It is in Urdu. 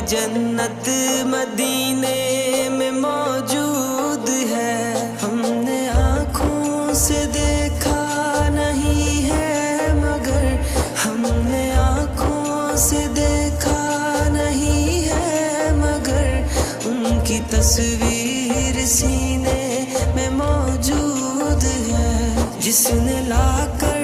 جنت مدینے میں موجود ہے، ہم نے آنکھوں سے دیکھا نہیں ہے مگر، ہم نے آنکھوں سے دیکھا نہیں ہے مگر، ان کی تصویر سینے میں موجود ہے، جس نے لا کر